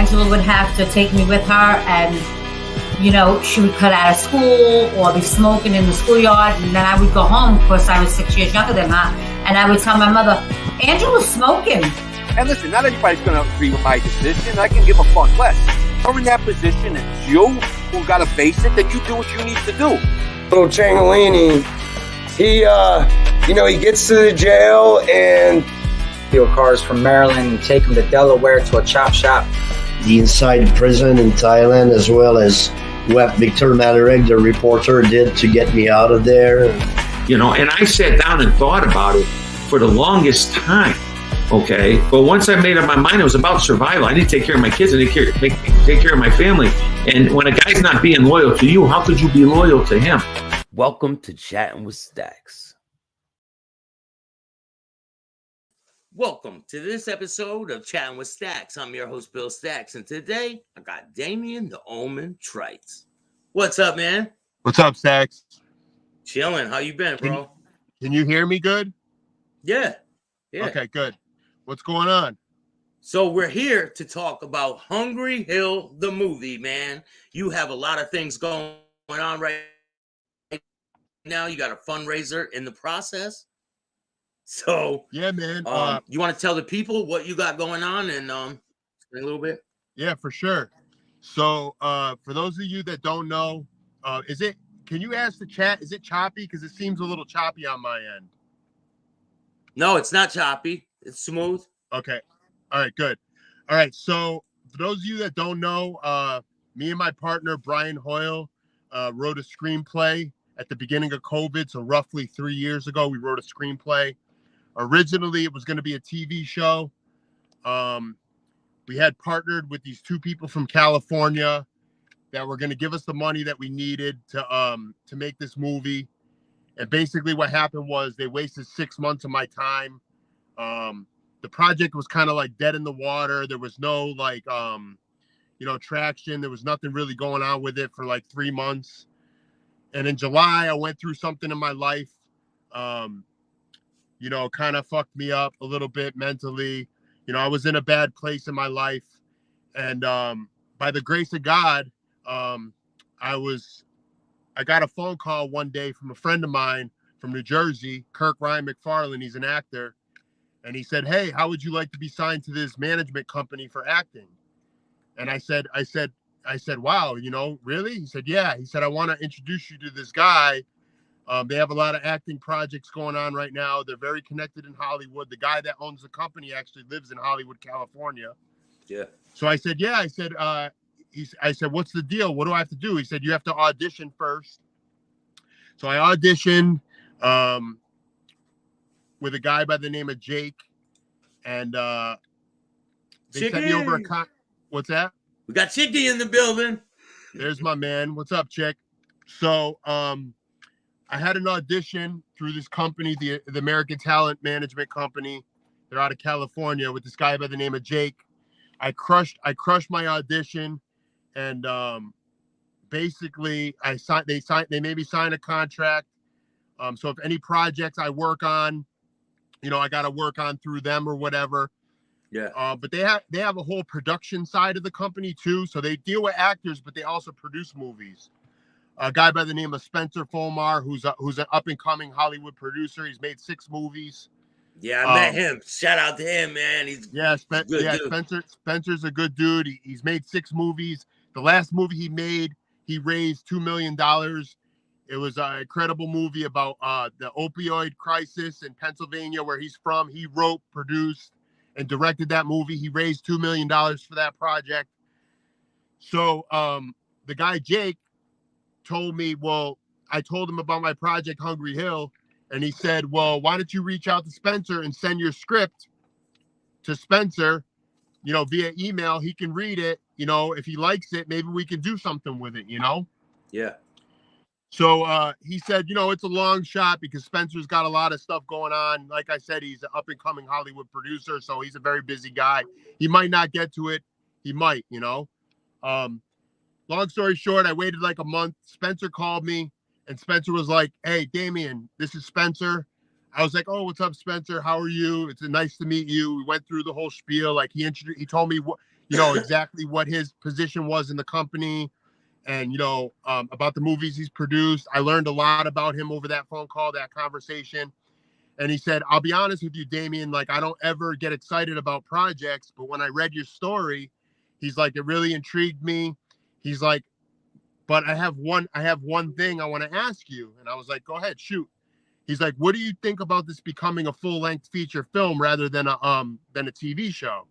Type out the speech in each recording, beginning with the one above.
Angela would have to take me with her, and she would cut out of school or be smoking in the schoolyard, and then I would go home. Of course, I was 6 years younger than her, and I would tell my mother, Angela's smoking. And listen, not everybody's going to agree with my decision. I can give a fuck less. You're in that position, it's you who got to face it, then you do what you need to do. Little Changolini, he gets to the jail and steal cars from Maryland and take them to Delaware to a chop shop. The inside prison in Thailand, as well as what Victor Malarek, the reporter, did to get me out of there. And I sat down and thought about it for the longest time. Okay, but once I made up my mind, it was about survival. I need to take care of my kids and take care of my family. And when a guy's not being loyal to you, how could you be loyal to him? Welcome to Chattin with Staxx. Welcome to this episode of Chattin with Staxx. I'm your host, Bill Staxx, and today I got Damien the Omen Trites. What's up, man? What's up, Staxx? Chilling. How you been, bro? Can you hear me good? Yeah. Okay, good. What's going on? So we're here to talk about Hungry Hill, the movie, man. You have a lot of things going on right now. You got a fundraiser in the process. So yeah, man. You want to tell the people what you got going on and a little bit? Yeah, for sure. So for those of you that don't know, can you ask the chat, is it choppy? Because it seems a little choppy on my end. No, it's not choppy. It's smooth. Okay. All right, good. All right. So for those of you that don't know, me and my partner, Brian Hoyle, wrote a screenplay at the beginning of COVID. So roughly 3 years ago, we wrote a screenplay. Originally, it was going to be a TV show. We had partnered with these two people from California that were going to give us the money that we needed to make this movie. And basically what happened was they wasted 6 months of my time. The project was kind of like dead in the water. There was no traction. There was nothing really going on with it for like 3 months. And in July, I went through something in my life, kind of fucked me up a little bit mentally. I was in a bad place in my life. And by the grace of God, I got a phone call one day from a friend of mine from New Jersey, Kirk Ryan McFarlane. He's an actor. And he said, hey, how would you like to be signed to this management company for acting? And I said, wow, really? He said, yeah. He said, I want to introduce you to this guy. They have a lot of acting projects going on right now. They're very connected in Hollywood. The guy that owns the company actually lives in Hollywood, California. Yeah. So I said, yeah. I said, what's the deal? What do I have to do? He said, you have to audition first. So I auditioned with a guy by the name of Jake. And they Chicky. sent me over what's that? We got Chicky in the building. There's my man. What's up, Chick? So I had an audition through this company, the American Talent Management Company. They're out of California with this guy by the name of Jake. I crushed my audition. And basically they made me sign a contract. So if any projects I work on, I got to work on through them or whatever. Yeah. But they have a whole production side of the company too. So they deal with actors, but they also produce movies. A guy by the name of Spencer Fomar, who's an up and coming Hollywood producer. He's made 6 movies. Yeah, I met him. Shout out to him, man. Spencer's a good dude. He's made 6 movies. The last movie he made, he raised $2 million. It was an incredible movie about the opioid crisis in Pennsylvania, where he's from. He wrote, produced, and directed that movie. He raised $2 million for that project. So the guy, Jake, told me, I told him about my project, Hungry Hill. And he said, well, why don't you reach out to Spencer and send your script to Spencer, via email. He can read it. If he likes it, maybe we can do something with it, Yeah. So he said, it's a long shot because Spencer's got a lot of stuff going on. Like I said, he's an up and coming Hollywood producer. So he's a very busy guy. He might not get to it. He might, long story short, I waited like a month. Spencer called me and Spencer was like, hey, Damien, this is Spencer. I was like, oh, what's up, Spencer? How are you? It's nice to meet you. We went through the whole spiel. Like he told me you know, exactly what his position was in the company and, you know, about the movies he's produced. I learned a lot about him over that phone call, that conversation. And he said, I'll be honest with you, Damien, like, I don't ever get excited about projects, but when I read your story, he's like, it really intrigued me. He's like, but I have one thing I want to ask you. And I was like, go ahead, shoot. He's like, what do you think about this becoming a full-length feature film rather than a TV show?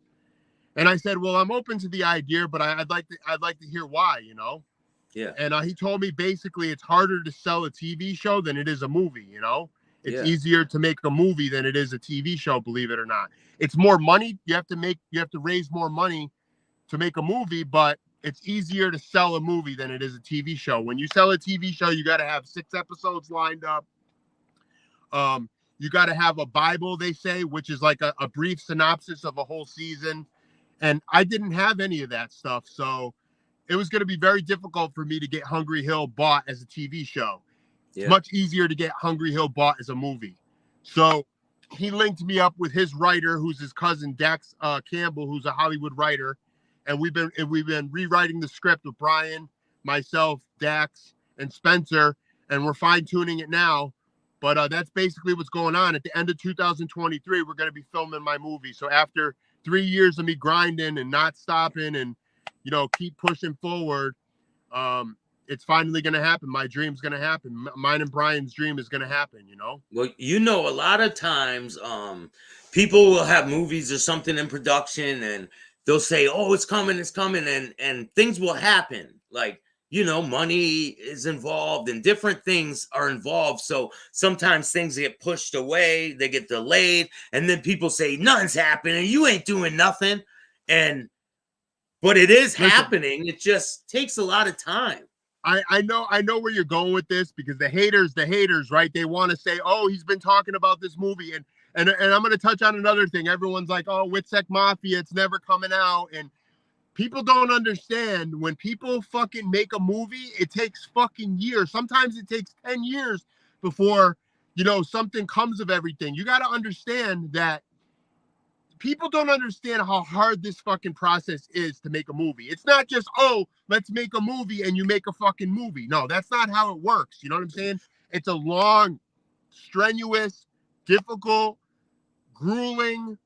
And I said, well, I'm open to the idea, but I'd like to hear why, you know? Yeah. And he told me basically it's harder to sell a TV show than it is a movie, you know? It's Yeah. easier to make a movie than it is a TV show, believe it or not. It's more money. You have to raise more money to make a movie, but it's easier to sell a movie than it is a TV show. When you sell a TV show, you got to have 6 episodes lined up. You got to have a Bible, they say, which is like a brief synopsis of a whole season. And I didn't have any of that stuff. So it was going to be very difficult for me to get Hungry Hill bought as a TV show. Yeah. It's much easier to get Hungry Hill bought as a movie. So he linked me up with his writer, who's his cousin, Dax Campbell, who's a Hollywood writer. And we've been rewriting the script with Brian, myself, Dax, and Spencer, and we're fine-tuning it now. But that's basically what's going on. At the end of 2023, we're going to be filming my movie. So after 3 years of me grinding and not stopping and, you know, keep pushing forward, it's finally going to happen. My dream's going to happen. Mine and Brian's dream is going to happen, you know? Well, you know, a lot of times people will have movies or something in production and they'll say, oh, it's coming, and things will happen. Like, you know, money is involved and different things are involved. So sometimes things get pushed away, they get delayed, and then people say, nothing's happening, you ain't doing nothing. But it is happening. It just takes a lot of time. I know where you're going with this, because the haters, right? They want to say, oh, he's been talking about this movie. And I'm going to touch on another thing. Everyone's like, oh, Witsec Mafia, it's never coming out. And people don't understand, when people fucking make a movie, it takes fucking years. Sometimes it takes 10 years before, you know, something comes of everything. You got to understand that people don't understand how hard this fucking process is to make a movie. It's not just, oh, let's make a movie and you make a fucking movie. No, that's not how it works. You know what I'm saying? It's a long, strenuous, difficult, grueling,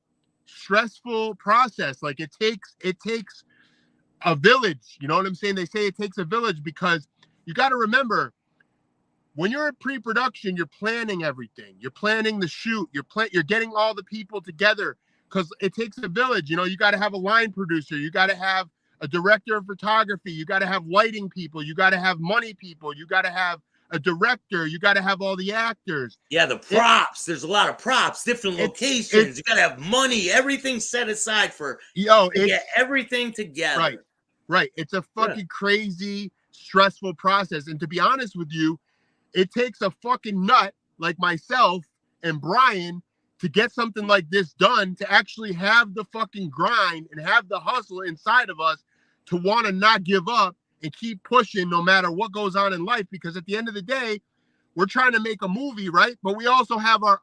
stressful process. Like it takes a village. You know what I'm saying? They say it takes a village because you got to remember, when you're in pre-production, you're planning everything. You're planning the shoot. You're getting all the people together, because it takes a village. You know, you got to have a line producer. You got to have a director of photography. You got to have lighting people. You got to have money people. You got to have a director. You got to have all the actors. Yeah, the props. There's a lot of props, different locations. You got to have money, everything set aside to get everything together. Right. It's a fucking crazy, stressful process. And to be honest with you, it takes a fucking nut like myself and Brian to get something like this done, to actually have the fucking grind and have the hustle inside of us to want to not give up and keep pushing no matter what goes on in life. Because at the end of the day, we're trying to make a movie, right? But we also have our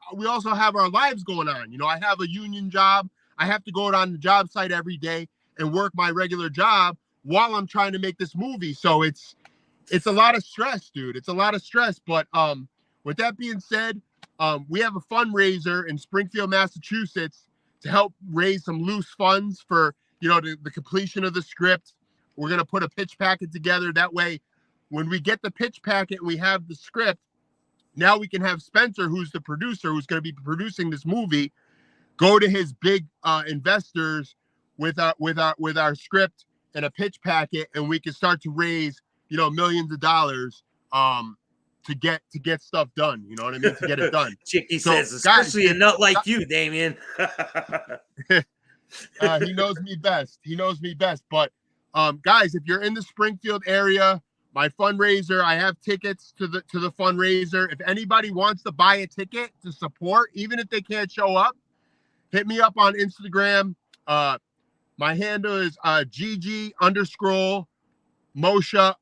lives going on. You know, I have a union job. I have to go on the job site every day and work my regular job while I'm trying to make this movie. So it's a lot of stress, dude. It's a lot of stress. But with that being said, we have a fundraiser in Springfield, Massachusetts, to help raise some loose funds for, you know, the completion of the script. We're going to put a pitch packet together. That way, when we get the pitch packet and we have the script, now we can have Spencer, who's the producer, who's going to be producing this movie, go to his big investors with our script and a pitch packet, and we can start to raise, you know, millions of dollars to get stuff done. You know what I mean? To get it done. Chicky says, especially a nut like you, Damien. He knows me best. But guys, if you're in the Springfield area, my fundraiser, I have tickets to the fundraiser. If anybody wants to buy a ticket to support, even if they can't show up, hit me up on Instagram. My handle is GG_Moccia, MOCCIA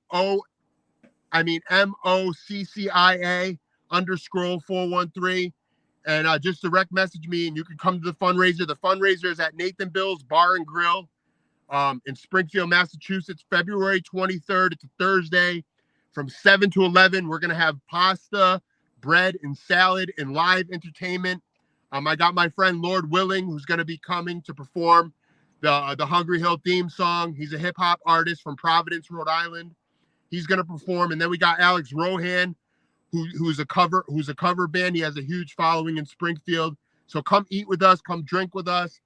_413. And just direct message me and you can come to the fundraiser. The fundraiser is at Nathan Bill's Bar and Grill. in Springfield, Massachusetts, February 23rd. It's a Thursday from 7 to 11. We're going to have pasta, bread, and salad and live entertainment. I got my friend Lord Willing, who's going to be coming to perform the Hungry Hill theme song. He's a hip hop artist from Providence, Rhode Island. He's going to perform. And then we got Alex Rohan, who's a cover band. He has a huge following in Springfield. So come eat with us, come drink with us,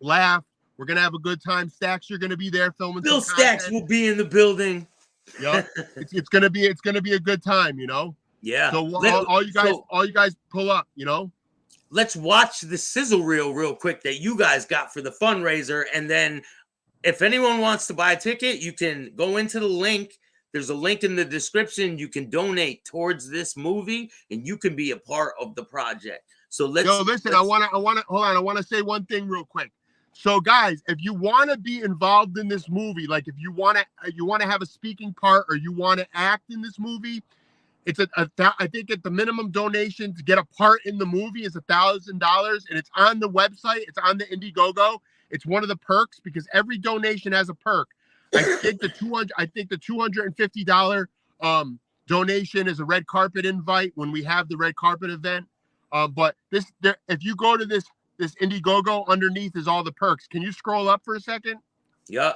laugh. We're going to have a good time. Staxx, you're going to be there filming. Bill Staxx will be in the building. Yeah, it's gonna be a good time, you know. Yeah. So all you guys pull up, you know. Let's watch the sizzle reel real quick that you guys got for the fundraiser, and then if anyone wants to buy a ticket, you can go into the link. There's a link in the description. You can donate towards this movie, and you can be a part of the project. So listen. I want to say one thing real quick. So guys, if you want to be involved in this movie, like if you want to have a speaking part or you want to act in this movie, it's I think at the minimum donation to get a part in the movie is $1,000, and it's on the website. It's on the Indiegogo. It's one of the perks because every donation has a perk. I think the $250 donation is a red carpet invite when we have the red carpet event. But if you go to this Indiegogo, underneath is all the perks. Can you scroll up for a second? Yeah.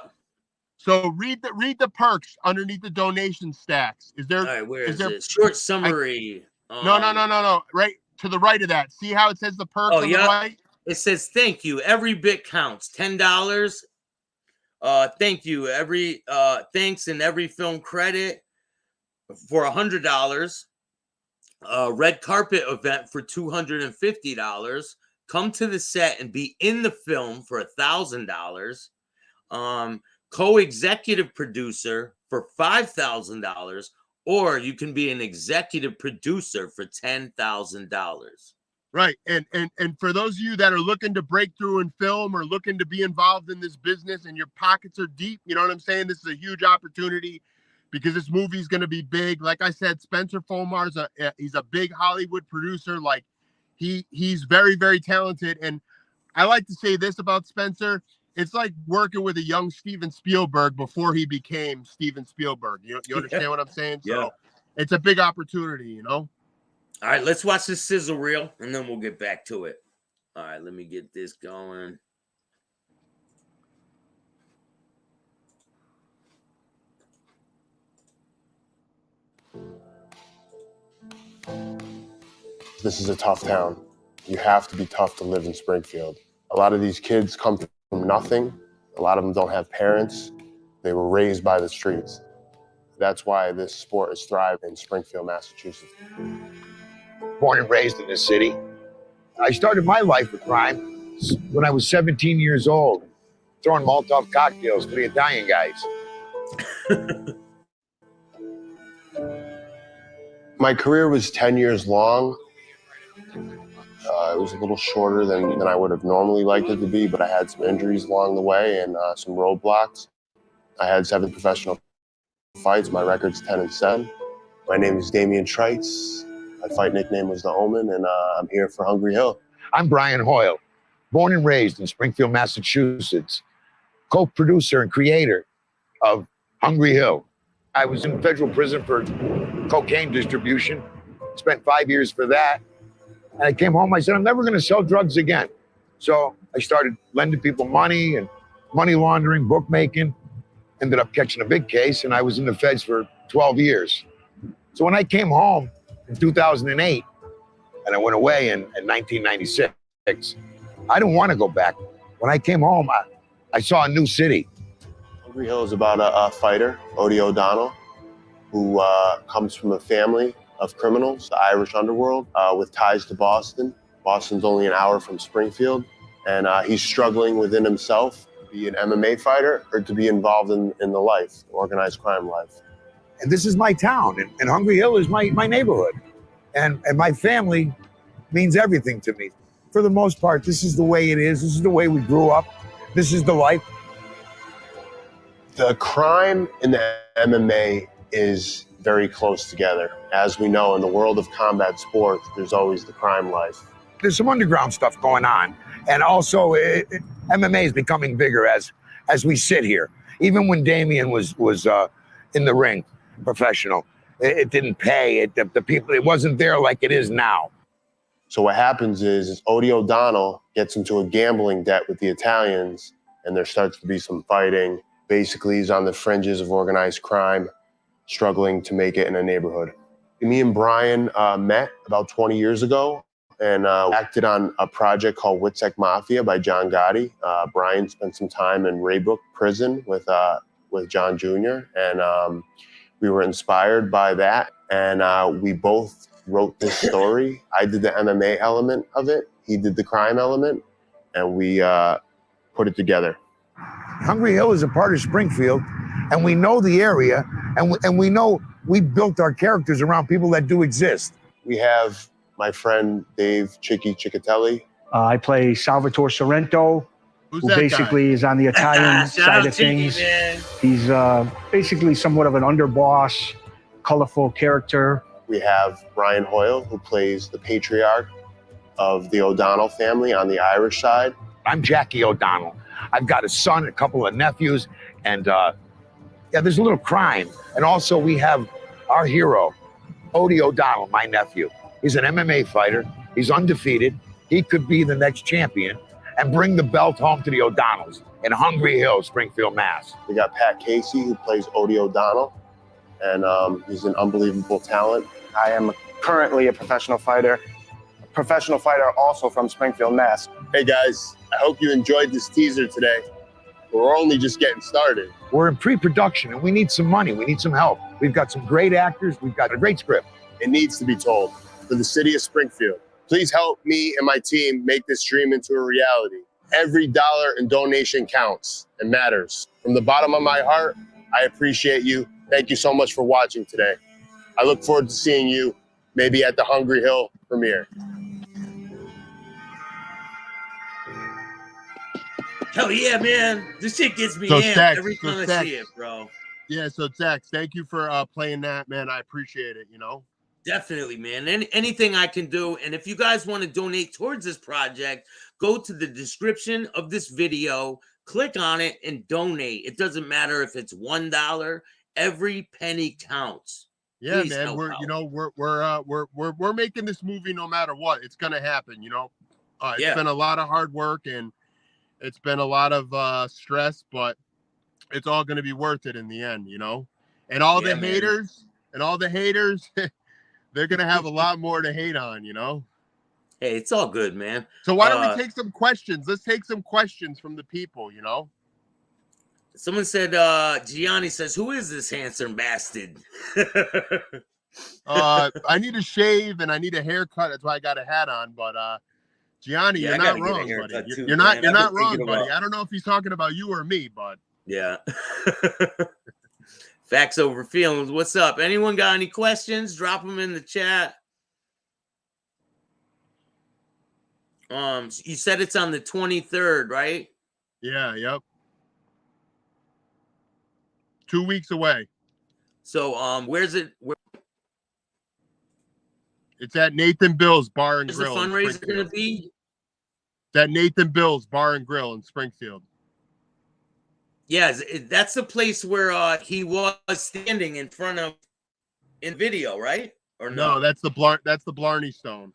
So read the perks underneath the donation stacks. Is there? All right, where is it? Short summary. No. Right to the right of that. See how it says the perks on the right? It says thank you. Every bit counts. $10. Thank you. Every thanks in every film credit for $100. Red carpet event for $250. Come to the set and be in the film for $1,000. Co-executive producer for $5,000, or you can be an executive producer for $10,000. Right. And for those of you that are looking to break through in film or looking to be involved in this business and your pockets are deep, you know what I'm saying? This is a huge opportunity because this movie is going to be big. Like I said, Spencer Fomar's he's a big Hollywood producer. Like he's very, very talented. And I like to say this about Spencer. It's like working with a young Steven Spielberg before he became Steven Spielberg. You understand what I'm saying? Yeah. So it's a big opportunity, you know? All right, let's watch this sizzle reel, and then we'll get back to it. All right, let me get this going. This is a tough town. You have to be tough to live in Springfield. A lot of these kids come from nothing. A lot of them don't have parents. They were raised by the streets. That's why this sport has thrived in Springfield, Massachusetts. Born and raised in this city. I started my life with crime when I was 17 years old, throwing Molotov cocktails for the Italian guys. My career was 10 years long. It was a little shorter than I would have normally liked it to be, but I had some injuries along the way and some roadblocks. I had 7 professional fights. My record's 10-7. My name is Damien Trites. My fight nickname was The Omen, and I'm here for Hungry Hill. I'm Brian Hoyle, born and raised in Springfield, Massachusetts, co-producer and creator of Hungry Hill. I was in federal prison for cocaine distribution, spent 5 years for that. And I came home, I said, I'm never going to sell drugs again. So I started lending people money and money laundering, bookmaking, ended up catching a big case, and I was in the feds for 12 years. So when I came home in 2008, and I went away in 1996, I didn't want to go back. When I came home, I saw a new city. Hungry Hill is about a fighter, Odie O'Donnell, who comes from a family of criminals, the Irish underworld, with ties to Boston. Boston's only an hour from Springfield, and he's struggling within himself to be an MMA fighter or to be involved in the life, organized crime life. And this is my town, and Hungry Hill is my neighborhood. And my family means everything to me. For the most part, this is the way it is. This is the way we grew up. This is the life. The crime and the MMA is very close together. As we know, in the world of combat sports, there's always the crime life. There's some underground stuff going on. And also, MMA is becoming bigger as as we sit here. Even when Damien was in the ring, professional, it didn't pay. The people, it wasn't there like it is now. So what happens is Odie O'Donnell gets into a gambling debt with the Italians, and there starts to be some fighting. Basically, he's on the fringes of organized crime, struggling to make it in a neighborhood. Me and Brian met about 20 years ago and acted on a project called Witsec Mafia by John Gotti. Brian spent some time in Raybook prison with John Jr. and we were inspired by that. And we both wrote this story. I did the MMA element of it. He did the crime element, and we put it together. Hungry Hill is a part of Springfield, and we know the area, and we know we built our characters around people that do exist. We have my friend Dave Chicky Ciccatelli. I play Salvatore Sorrento, Who's who that basically is on the Italian side of things. He's basically somewhat of an underboss, colorful character. We have Brian Hoyle, who plays the patriarch of the O'Donnell family on the Irish side. I'm Jackie O'Donnell. I've got a son, a couple of nephews, and yeah, there's a little crime. And also we have our hero, Odie O'Donnell, my nephew. He's an MMA fighter. He's undefeated. He could be the next champion and bring the belt home to the O'Donnells in Hungry Hill, Springfield, Mass. We got Pat Casey, who plays Odie O'Donnell, and he's an unbelievable talent. I am currently a professional fighter also from Springfield, Mass. Hey guys, I hope you enjoyed this teaser today. We're only just getting started. We're in pre-production and we need some money. We need some help. We've got some great actors. We've got a great script. It needs to be told for the city of Springfield. Please help me and my team make this dream into a reality. Every dollar and donation counts and matters. From the bottom of my heart, I appreciate you. Thank you so much for watching today. I look forward to seeing you maybe at the Hungry Hill premiere. Hell yeah, man. This shit gets me So amped Staxx, every so time I Staxx. see it, bro. Yeah, so Staxx, thank you for playing that, man. I appreciate it, you know? Definitely, man. Anything I can do. And if you guys want to donate towards this project, go to the description of this video, click on it, and donate. It doesn't matter if it's $1. Every penny counts. Yeah, Please man. help We're out. you know we're making this movie no matter what. It's gonna happen, you know. It's Yeah. been a lot of hard work and it's been a lot of stress, but it's all gonna be worth it in the end, you know. And all Yeah, the man. haters, they're gonna have a lot more to hate on, you know. Hey, it's all good, man. So why don't we take some questions? Let's take some questions from the people, you know. Someone said, Gianni says, who is this handsome bastard? I need a shave and I need a haircut. That's why I got a hat on. But Gianni, Yeah, you're I not gotta get a wrong, haircut buddy. too, You're man. not I've been wrong, thinking buddy. about- I don't know if he's talking about you or me, but Yeah. Facts over feelings. What's up? Anyone got any questions? Drop them in the chat. You said it's on the 23rd, right? yeah, yep. 2 weeks away. So, where's it? It's at Nathan Bill's Bar and Where's the Grill. in fundraiser Springfield. going to be? It's at Nathan Bill's Bar and Grill in Springfield. Yeah, that's the place where he was standing in front of in video, right? Or No, that's the Blarney Stone.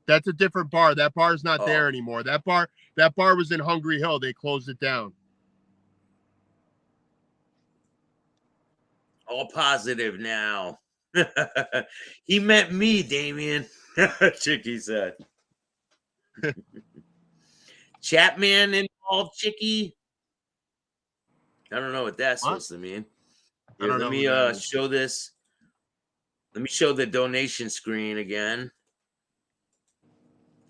That's a different bar. That bar's not there anymore. That bar was in Hungry Hill. They closed it down. All positive now. He meant me, Damien. Chicky said. Chatman involved, Chicky. I don't know what that's supposed to mean. I don't Let know me what that is. show this. Let me show the donation screen again.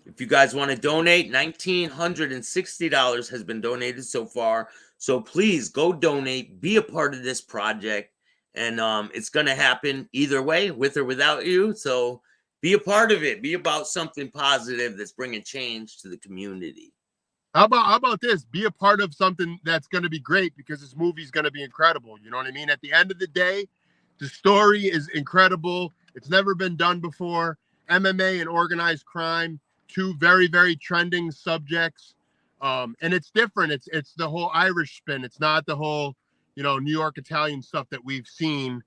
If you guys want to donate, $1,960 has been donated so far. So please go donate, be a part of this project. And it's going to happen either way, with or without you. So be a part of it. Be about something positive that's bringing change to the community. How about this? Be a part of something that's going to be great because this movie's going to be incredible. You know what I mean? At the end of the day, the story is incredible. It's never been done before. MMA and organized crime, two very, very trending subjects. And it's different. It's the whole Irish spin. It's not the whole, New York Italian stuff that we've seen,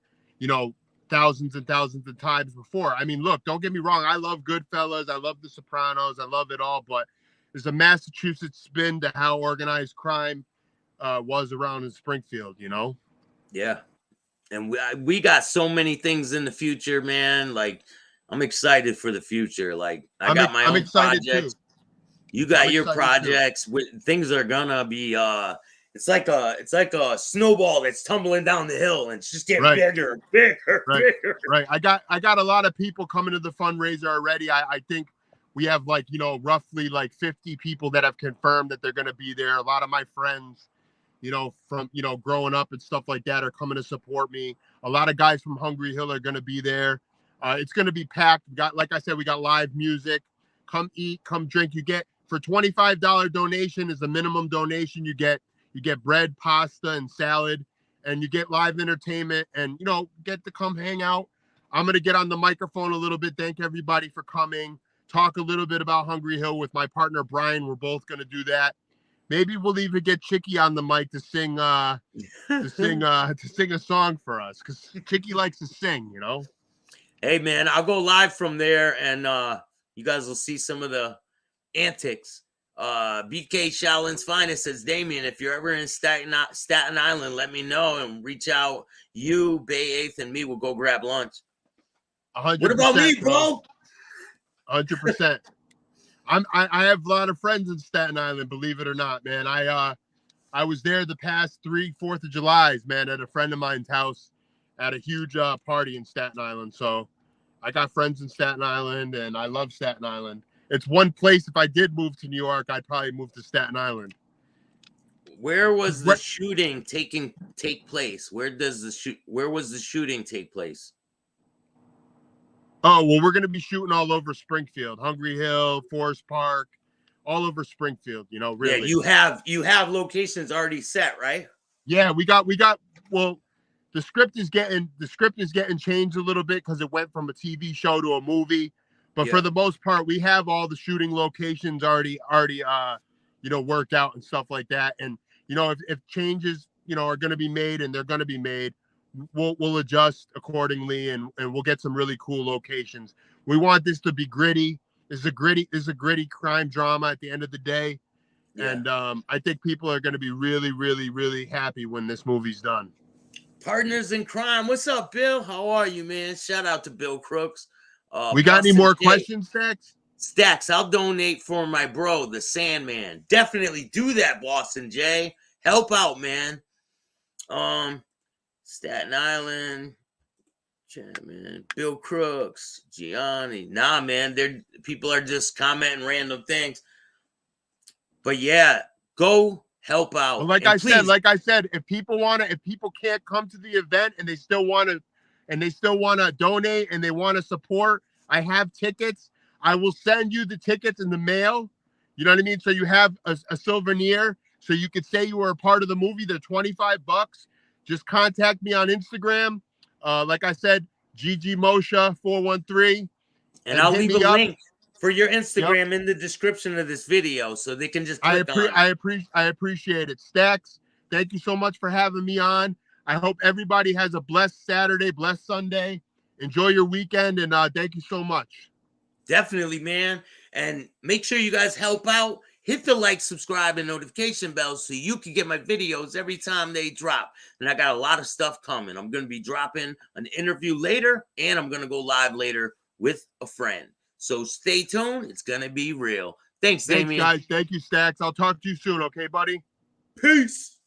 thousands and thousands of times before. I mean, look, don't get me wrong. I love Goodfellas. I love The Sopranos. I love it all. But there's a Massachusetts spin to how organized crime was around in Springfield, Yeah. And we got so many things in the future, man. Like, I'm excited for the future. Like, I got my own projects. You got your projects. Things are gonna be it's like a snowball that's tumbling down the hill, and it's just getting bigger and bigger, bigger. Right. I got a lot of people coming to the fundraiser already. I think we have roughly 50 people that have confirmed that they're gonna be there. A lot of my friends, from growing up and stuff like that, are coming to support me. A lot of guys from Hungry Hill are gonna be there. It's gonna be packed. Like I said, we got live music. Come eat, come drink. You get, for $25 donation is the minimum donation. You get bread, pasta, and salad, and you get live entertainment, and get to come hang out. I'm gonna get on the microphone a little bit. Thank everybody for coming. Talk a little bit about Hungry Hill with my partner Brian. We're both gonna do that. Maybe we'll even get Chicky on the mic to sing a song for us, because Chicky likes to sing. Hey man, I'll go live from there, and you guys will see some of the antics. BK Shaolin's Finest says, Damien, if you're ever in Staten Island, let me know and reach out. You, Bay 8th, and me will go grab lunch. 100%, what about me, bro? 100%. I have a lot of friends in Staten Island, believe it or not, man. I was there the past 3 4th of Julys, man, at a friend of mine's house at a huge party in Staten Island. So I got friends in Staten Island, and I love Staten Island. It's one place, if I did move to New York, I'd probably move to Staten Island. Where was the shooting take place? Where was the shooting take place? Oh, well, we're going to be shooting all over Springfield, Hungry Hill, Forest Park, all over Springfield, really. Yeah, you have locations already set, right? Yeah, we got well, the script is getting changed a little bit because it went from a TV show to a movie. But for the most part, we have all the shooting locations already worked out and stuff like that. And if changes are going to be made, and they're going to be made, we'll adjust accordingly, and we'll get some really cool locations. We want this to be gritty. This is a gritty crime drama at the end of the day. Yeah. And I think people are going to be really, really, really happy when this movie's done. Partners in crime. What's up, Bill? How are you, man? Shout out to Bill Crooks. We got any more questions, Staxx? Staxx, I'll donate for my bro, the Sandman. Definitely do that, Boston J. Help out, man. Staten Island, Chapman, Bill Crooks, Gianni. Nah, man, people are just commenting random things. But yeah, go help out. Well, like I said, if people can't come to the event and they still want to donate and they want to support, I have tickets. I will send you the tickets in the mail. You know what I mean? So you have a souvenir, so you could say you were a part of the movie. They're $25. Just contact me on Instagram. Like I said, GG Moshe 413. And I'll leave a link for your Instagram in the description of this video, so they can just click on it. I appreciate it. Staxx, thank you so much for having me on. I hope everybody has a blessed Saturday, blessed Sunday. Enjoy your weekend, and thank you so much. Definitely, man. And make sure you guys help out. Hit the like, subscribe, and notification bell so you can get my videos every time they drop. And I got a lot of stuff coming. I'm going to be dropping an interview later, and I'm going to go live later with a friend. So stay tuned. It's going to be real. Thanks, Damien. Thanks, guys. Thank you, Staxx. I'll talk to you soon, okay, buddy? Peace.